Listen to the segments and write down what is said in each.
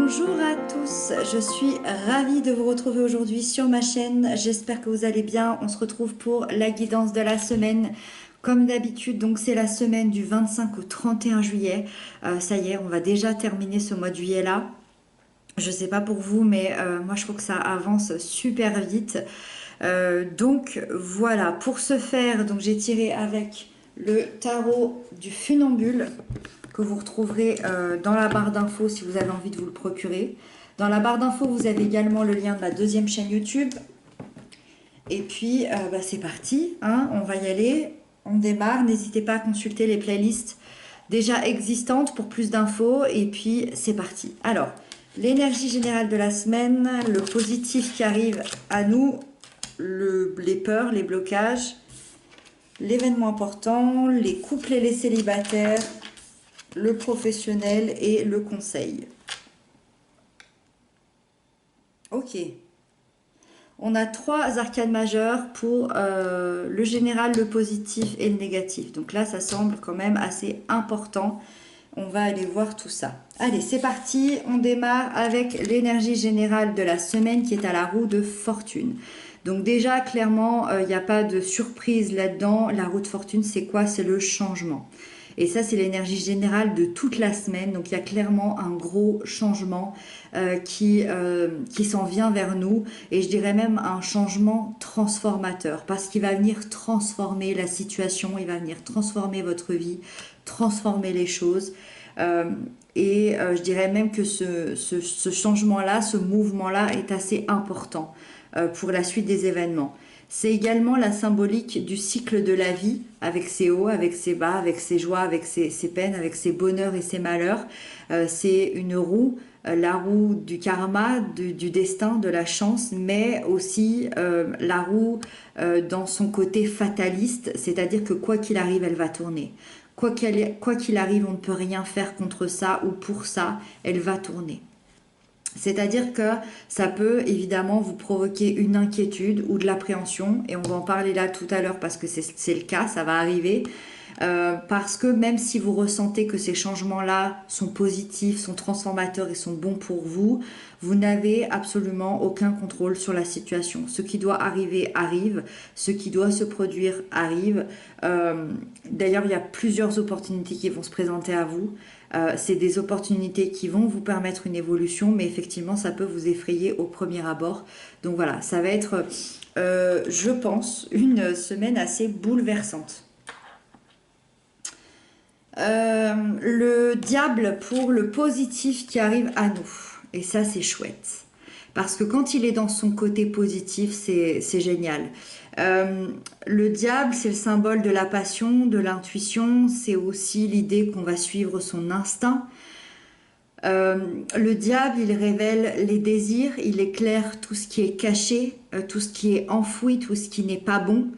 Bonjour à tous, je suis ravie de vous retrouver aujourd'hui sur ma chaîne. J'espère que vous allez bien. On se retrouve pour la guidance de la semaine. Comme d'habitude, donc c'est la semaine du 25 au 31 juillet. Ça y est, on va déjà terminer ce mois de juillet là. Je sais pas pour vous, mais moi je trouve que ça avance super vite. Donc voilà, pour ce faire, donc j'ai tiré avec le tarot du funambule que vous retrouverez dans la barre d'infos si vous avez envie de vous le procurer. Dans la barre d'infos, vous avez également le lien de ma deuxième chaîne YouTube. Et puis, c'est parti, hein, on va y aller. On démarre. N'hésitez pas à consulter les playlists déjà existantes pour plus d'infos. Et puis, c'est parti. Alors, l'énergie générale de la semaine, le positif qui arrive à nous, les peurs, les blocages, l'événement important, les couples et les célibataires, le professionnel et le conseil. Ok. On a trois arcanes majeures pour le général, le positif et le négatif. Donc là, ça semble quand même assez important. On va aller voir tout ça. Allez, c'est parti. On démarre avec l'énergie générale de la semaine qui est à la roue de fortune. Donc déjà, clairement, il n'y a pas de surprise là-dedans. La roue de fortune, c'est quoi? C'est le changement. Et ça, c'est l'énergie générale de toute la semaine. Donc, il y a clairement un gros changement qui s'en vient vers nous. Et je dirais même un changement transformateur. Parce qu'il va venir transformer la situation. Il va venir transformer votre vie, transformer les choses. Je dirais même que ce changement-là, ce mouvement-là est assez important pour la suite des événements. C'est également la symbolique du cycle de la vie, avec ses hauts, avec ses bas, avec ses joies, avec ses peines, avec ses bonheurs et ses malheurs. C'est une roue, la roue du karma, du destin, de la chance, mais aussi la roue dans son côté fataliste, c'est-à-dire que quoi qu'il arrive, elle va tourner. Quoi qu'il arrive, on ne peut rien faire contre ça ou pour ça, elle va tourner. C'est-à-dire que ça peut évidemment vous provoquer une inquiétude ou de l'appréhension, et on va en parler là tout à l'heure parce que c'est le cas, ça va arriver. Parce que même si vous ressentez que ces changements-là sont positifs, sont transformateurs et sont bons pour vous, vous n'avez absolument aucun contrôle sur la situation. Ce qui doit arriver arrive, ce qui doit se produire arrive. D'ailleurs, il y a plusieurs opportunités qui vont se présenter à vous. C'est des opportunités qui vont vous permettre une évolution, mais effectivement, ça peut vous effrayer au premier abord. Donc voilà, ça va être, je pense, une semaine assez bouleversante. Le diable pour le positif qui arrive à nous. Et ça, c'est chouette. Parce que quand il est dans son côté positif, c'est génial. Le diable, c'est le symbole de la passion, de l'intuition. C'est aussi l'idée qu'on va suivre son instinct. Le diable, il révèle les désirs, il éclaire tout ce qui est caché, tout ce qui est enfoui, tout ce qui n'est pas bon.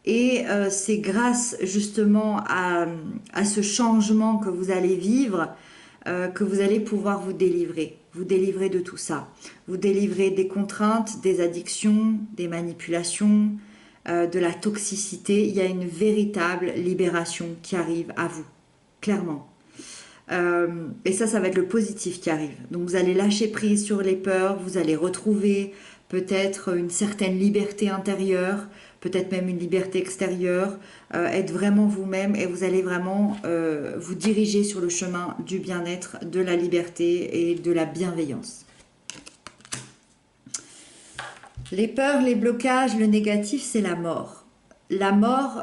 Et c'est grâce justement à ce changement que vous allez vivre que vous allez pouvoir vous délivrer de tout ça. Vous délivrer des contraintes, des addictions, des manipulations, de la toxicité. Il y a une véritable libération qui arrive à vous, clairement. Et ça va être le positif qui arrive. Donc vous allez lâcher prise sur les peurs, vous allez retrouver peut-être une certaine liberté intérieure, peut-être même une liberté extérieure, être vraiment vous-même et vous allez vraiment vous diriger sur le chemin du bien-être, de la liberté et de la bienveillance. Les peurs, les blocages, le négatif, c'est la mort. La mort,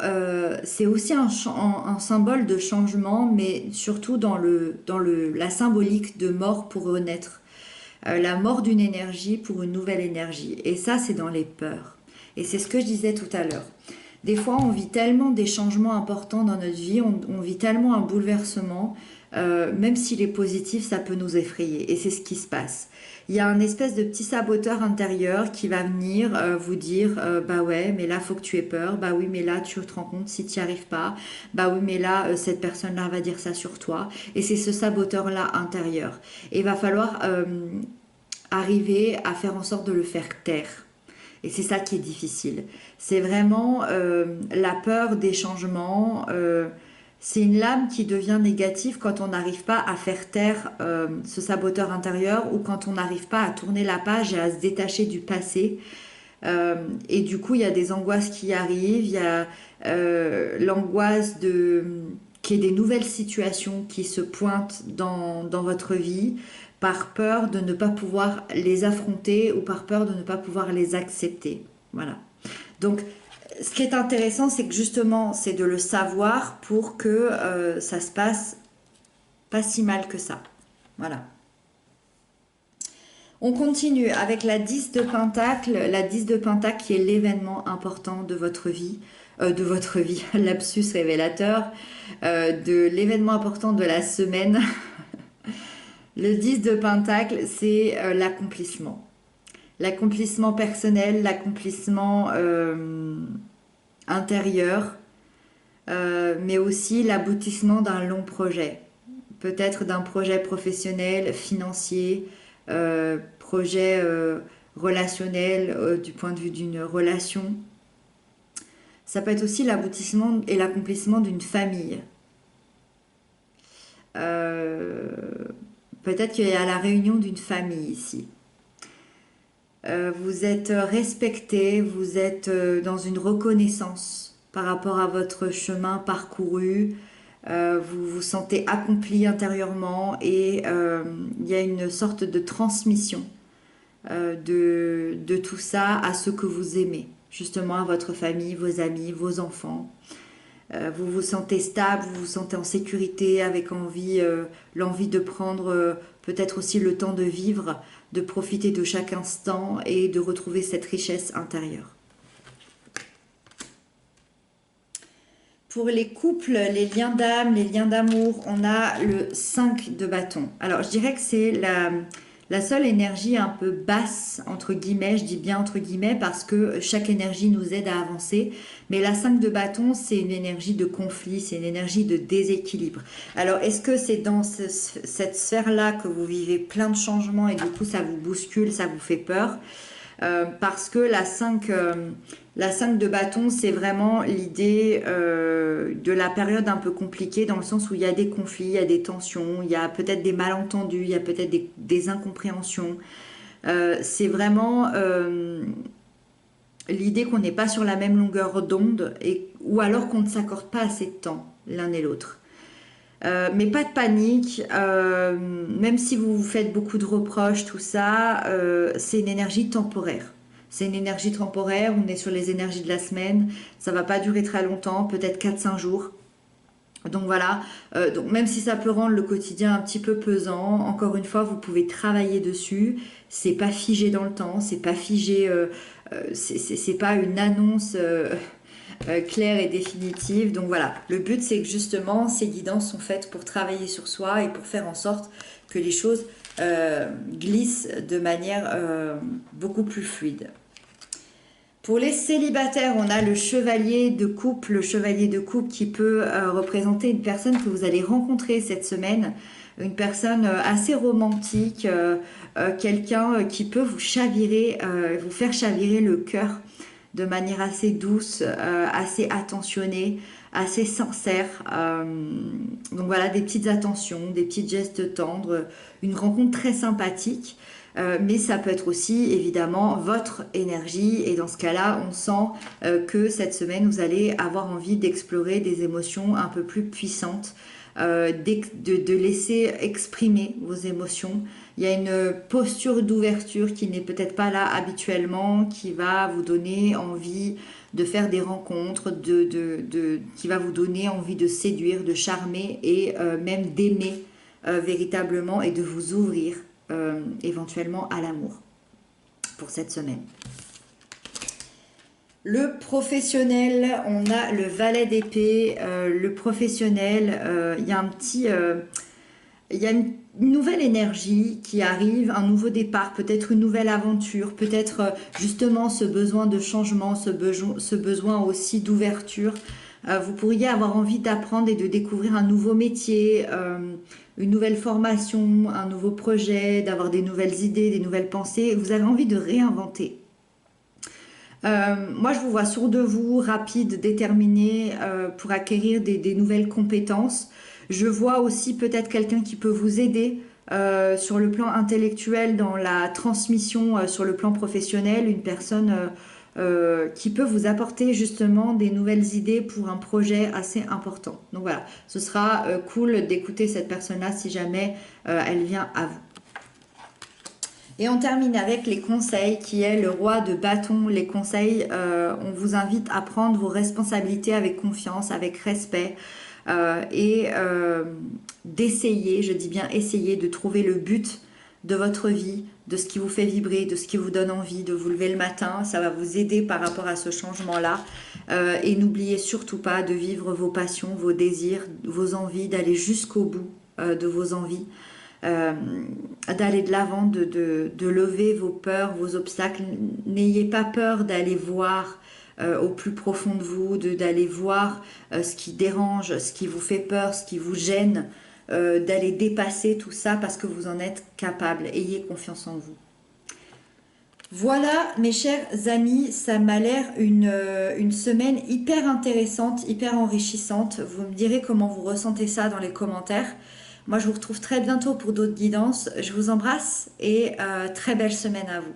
c'est aussi un symbole de changement, mais surtout dans la symbolique de mort pour renaître. La mort d'une énergie pour une nouvelle énergie. Et ça, c'est dans les peurs. Et c'est ce que je disais tout à l'heure. Des fois, on vit tellement des changements importants dans notre vie, on vit tellement un bouleversement, même s'il est positif, ça peut nous effrayer. Et c'est ce qui se passe. Il y a un espèce de petit saboteur intérieur qui va venir vous dire bah ouais, mais là, faut que tu aies peur. Bah oui, mais là, tu te rends compte si tu n'y arrives pas. Bah oui, mais là, cette personne-là va dire ça sur toi. Et c'est ce saboteur-là intérieur. Et il va falloir arriver à faire en sorte de le faire taire. Et c'est ça qui est difficile. C'est vraiment la peur des changements. C'est une lame qui devient négative quand on n'arrive pas à faire taire ce saboteur intérieur ou quand on n'arrive pas à tourner la page et à se détacher du passé. Et du coup, il y a des angoisses qui arrivent, il y a l'angoisse qu'il y ait des nouvelles situations qui se pointent dans votre vie par peur de ne pas pouvoir les affronter ou par peur de ne pas pouvoir les accepter. Voilà. Donc, ce qui est intéressant, c'est que justement, c'est de le savoir pour que ça se passe pas si mal que ça. Voilà. On continue avec la 10 de Pentacle. La 10 de Pentacle qui est l'événement important de votre vie, lapsus révélateur, de l'événement important de la semaine. Le 10 de Pentacle, c'est l'accomplissement. L'accomplissement personnel, l'accomplissement intérieur, mais aussi l'aboutissement d'un long projet. Peut-être d'un projet professionnel, financier, projet relationnel du point de vue d'une relation. Ça peut être aussi l'aboutissement et l'accomplissement d'une famille. Peut-être qu'il y a la réunion d'une famille ici. Vous êtes respecté, vous êtes dans une reconnaissance par rapport à votre chemin parcouru. Vous vous sentez accompli intérieurement et il y a une sorte de transmission de tout ça à ceux que vous aimez, justement à votre famille, vos amis, vos enfants. Vous vous sentez stable, vous vous sentez en sécurité avec l'envie de prendre peut-être aussi le temps de vivre, de profiter de chaque instant et de retrouver cette richesse intérieure. Pour les couples, les liens d'âme, les liens d'amour, on a le 5 de bâton. Alors, je dirais que c'est la seule énergie un peu basse, entre guillemets, je dis bien entre guillemets, parce que chaque énergie nous aide à avancer. Mais la 5 de bâton, c'est une énergie de conflit, c'est une énergie de déséquilibre. Alors, est-ce que c'est dans cette sphère-là que vous vivez plein de changements et du coup, ça vous bouscule, ça vous fait peur ? Parce que la 5 de bâton, c'est vraiment l'idée de la période un peu compliquée dans le sens où il y a des conflits, il y a des tensions, il y a peut-être des malentendus, il y a peut-être des incompréhensions. C'est vraiment l'idée qu'on n'est pas sur la même longueur d'onde ou alors qu'on ne s'accorde pas assez de temps l'un et l'autre. Mais pas de panique, même si vous vous faites beaucoup de reproches, tout ça, c'est une énergie temporaire. C'est une énergie temporaire, on est sur les énergies de la semaine, ça va pas durer très longtemps, peut-être 4-5 jours. Donc voilà, donc même si ça peut rendre le quotidien un petit peu pesant, encore une fois, vous pouvez travailler dessus, c'est pas figé dans le temps, c'est pas figé, c'est pas une annonce... claire et définitive. Donc voilà, le but c'est que justement ces guidances sont faites pour travailler sur soi et pour faire en sorte que les choses glissent de manière beaucoup plus fluide. Pour les célibataires, on a le chevalier de coupe, qui peut représenter une personne que vous allez rencontrer cette semaine, une personne assez romantique, quelqu'un qui peut vous chavirer, vous faire chavirer le cœur de manière assez douce, assez attentionnée, assez sincère. Donc voilà, des petites attentions, des petits gestes tendres, une rencontre très sympathique. Mais ça peut être aussi évidemment votre énergie et dans ce cas-là, on sent que cette semaine, vous allez avoir envie d'explorer des émotions un peu plus puissantes, de laisser exprimer vos émotions. Il y a une posture d'ouverture qui n'est peut-être pas là habituellement, qui va vous donner envie de faire des rencontres, qui va vous donner envie de séduire, de charmer et même d'aimer véritablement et de vous ouvrir éventuellement à l'amour pour cette semaine. Le professionnel, on a le valet d'épée. Le professionnel, il y a il y a une nouvelle énergie qui arrive, un nouveau départ, peut-être une nouvelle aventure, peut-être justement ce besoin de changement, ce besoin aussi d'ouverture. Vous pourriez avoir envie d'apprendre et de découvrir un nouveau métier, une nouvelle formation, un nouveau projet, d'avoir des nouvelles idées, des nouvelles pensées. Vous avez envie de réinventer Moi, je vous vois sûr de vous, rapide, déterminé pour acquérir des nouvelles compétences. Je vois aussi peut-être quelqu'un qui peut vous aider sur le plan intellectuel, dans la transmission sur le plan professionnel, une personne qui peut vous apporter justement des nouvelles idées pour un projet assez important. Donc voilà, ce sera cool d'écouter cette personne-là si jamais elle vient à vous. Et on termine avec les conseils, qui est le roi de bâton. Les conseils, on vous invite à prendre vos responsabilités avec confiance, avec respect, et d'essayer, je dis bien essayer, de trouver le but de votre vie, de ce qui vous fait vibrer, de ce qui vous donne envie de vous lever le matin. Ça va vous aider par rapport à ce changement-là. Et n'oubliez surtout pas de vivre vos passions, vos désirs, vos envies, d'aller jusqu'au bout de vos envies. euh, D'aller de l'avant, de lever vos peurs, vos obstacles. N'ayez pas peur d'aller voir au plus profond de vous, d'aller voir ce qui dérange, ce qui vous fait peur, ce qui vous gêne, d'aller dépasser tout ça parce que vous en êtes capable. Ayez confiance en vous. Voilà, mes chers amis, ça m'a l'air une semaine hyper intéressante, hyper enrichissante. Vous me direz comment vous ressentez ça dans les commentaires. Moi, je vous retrouve très bientôt pour d'autres guidances. Je vous embrasse et très belle semaine à vous.